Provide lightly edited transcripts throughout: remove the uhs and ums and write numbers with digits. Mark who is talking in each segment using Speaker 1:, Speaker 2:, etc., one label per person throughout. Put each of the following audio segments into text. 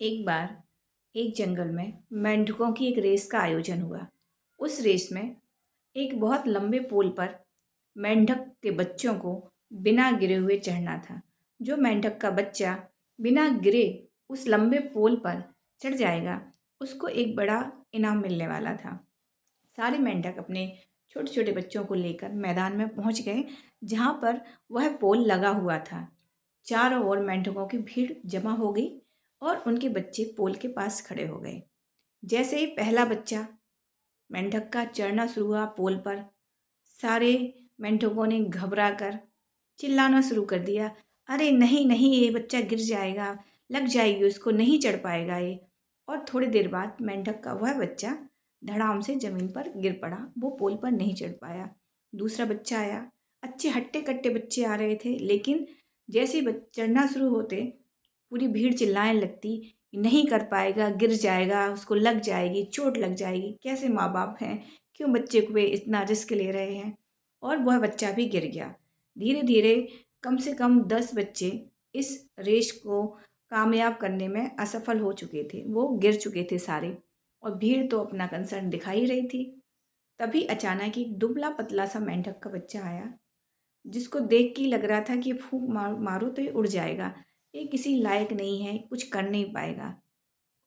Speaker 1: एक बार एक जंगल में मेंढकों की एक रेस का आयोजन हुआ। उस रेस में एक बहुत लंबे पोल पर मेंढक के बच्चों को बिना गिरे हुए चढ़ना था। जो मेंढक का बच्चा बिना गिरे उस लंबे पोल पर चढ़ जाएगा, उसको एक बड़ा इनाम मिलने वाला था। सारे मेंढक अपने छोटे छोटे बच्चों को लेकर मैदान में पहुंच गए, जहां पर वह पोल लगा हुआ था। चारों ओर मेंढकों की भीड़ जमा हो गई और उनके बच्चे पोल के पास खड़े हो गए। जैसे ही पहला बच्चा मेंढक का चढ़ना शुरू हुआ पोल पर, सारे मेंढकों ने घबरा कर चिल्लाना शुरू कर दिया, अरे नहीं नहीं, ये बच्चा गिर जाएगा, लग जाएगी उसको, नहीं चढ़ पाएगा ये। और थोड़ी देर बाद मेंढक का वह बच्चा धड़ाम से जमीन पर गिर पड़ा, वो पोल पर नहीं चढ़ पाया। दूसरा बच्चा आया। अच्छे हट्टे कट्टे बच्चे आ रहे थे, लेकिन जैसे ही चढ़ना शुरू होते पूरी भीड़ चिल्लाने लगती, नहीं कर पाएगा, गिर जाएगा, उसको लग जाएगी, चोट लग जाएगी, कैसे माँ बाप हैं, क्यों बच्चे को वे इतना रिस्क ले रहे हैं। और वह बच्चा भी गिर गया। धीरे धीरे कम से कम 10 बच्चे इस रेस को कामयाब करने में असफल हो चुके थे, वो गिर चुके थे सारे। और भीड़ तो अपना कंसर्न दिखा ही रही थी। तभी अचानक एक दुबला पतला सा मेंढक का बच्चा आया, जिसको देख के लग रहा था कि फूंक मारो तो ये उड़ जाएगा, ये किसी लायक नहीं है, कुछ कर नहीं पाएगा।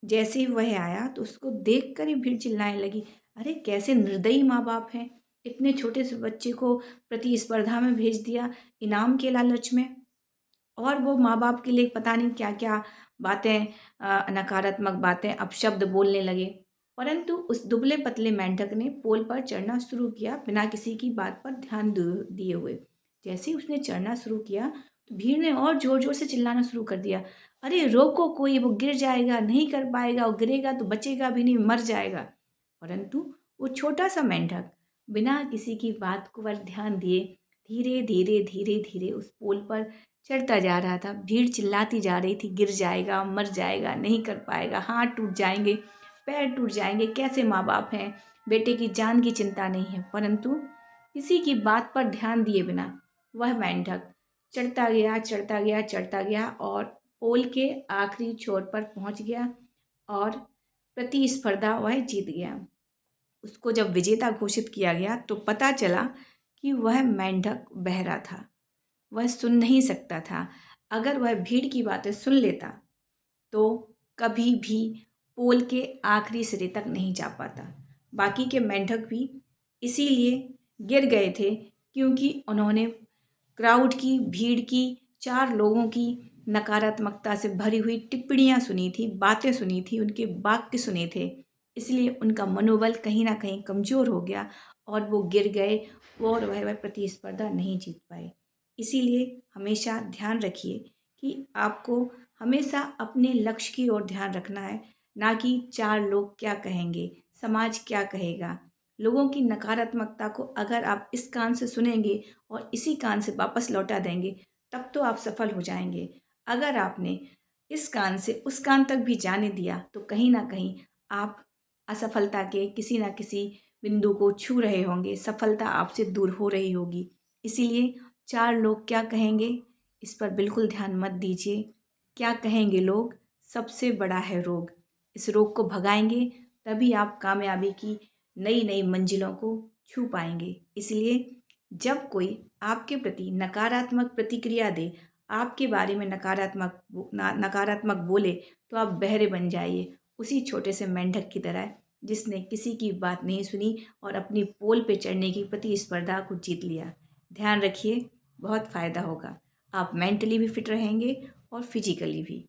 Speaker 1: जैसे ही वह आया तो उसको देख कर ही भीड़ चिल्लाने लगी, अरे कैसे निर्दयी माँ बाप हैं, इतने छोटे से बच्चे को प्रतिस्पर्धा में भेज दिया इनाम के लालच में। और वो माँ बाप के लिए पता नहीं क्या क्या बातें, नकारात्मक बातें, अपशब्द बोलने लगे। परंतु उस दुबले पतले मेंढक ने पोल पर चढ़ना शुरू किया बिना किसी की बात पर ध्यान दिए हुए। जैसे ही उसने चढ़ना शुरू किया तो भीड़ ने और जोर जोर से चिल्लाना शुरू कर दिया, अरे रोको कोई, वो गिर जाएगा, नहीं कर पाएगा, वो गिरेगा तो बचेगा भी नहीं, मर जाएगा। परंतु वो छोटा सा मेंढक बिना किसी की बात को पर ध्यान दिए धीरे धीरे धीरे धीरे उस पोल पर चढ़ता जा रहा था। भीड़ चिल्लाती जा रही थी, गिर जाएगा, मर जाएगा, नहीं कर पाएगा, हाथ टूट जाएंगे, पैर टूट जाएंगे, कैसे माँ बाप हैं, बेटे की जान की चिंता नहीं है। परंतु किसी की बात पर ध्यान दिए बिना वह मेंढक चढ़ता गया चढ़ता गया चढ़ता गया और पोल के आखिरी छोर पर पहुंच गया और प्रतिस्पर्धा वह जीत गया। उसको जब विजेता घोषित किया गया तो पता चला कि वह मेंढक बहरा था, वह सुन नहीं सकता था। अगर वह भीड़ की बातें सुन लेता तो कभी भी पोल के आखिरी सिरे तक नहीं जा पाता। बाकी के मेंढक भी इसीलिए गिर गए थे, क्योंकि उन्होंने क्राउड की, भीड़ की, चार लोगों की नकारात्मकता से भरी हुई टिप्पणियां सुनी थी, बातें सुनी थी, उनके वाक्य सुने थे। इसलिए उनका मनोबल कहीं ना कहीं कमज़ोर हो गया और वो गिर गए और वह प्रतिस्पर्धा नहीं जीत पाए। इसीलिए हमेशा ध्यान रखिए कि आपको हमेशा अपने लक्ष्य की ओर ध्यान रखना है, ना कि चार लोग क्या कहेंगे, समाज क्या कहेगा। लोगों की नकारात्मकता को अगर आप इस कान से सुनेंगे और इसी कान से वापस लौटा देंगे, तब तो आप सफल हो जाएंगे। अगर आपने इस कान से उस कान तक भी जाने दिया तो कहीं ना कहीं आप असफलता के किसी न किसी बिंदु को छू रहे होंगे, सफलता आपसे दूर हो रही होगी। इसीलिए चार लोग क्या कहेंगे, इस पर बिल्कुल ध्यान मत दीजिए। क्या कहेंगे लोग सबसे बड़ा है रोग। इस रोग को भगाएंगे तभी आप कामयाबी की नई नई मंजिलों को छू पाएंगे। इसलिए जब कोई आपके प्रति नकारात्मक प्रतिक्रिया दे, आपके बारे में नकारात्मक बोले, तो आप बहरे बन जाइए, उसी छोटे से मेंढक की तरह जिसने किसी की बात नहीं सुनी और अपनी पोल पे चढ़ने की प्रतिस्पर्धा को जीत लिया। ध्यान रखिए, बहुत फ़ायदा होगा। आप मेंटली भी फिट रहेंगे और फिजिकली भी।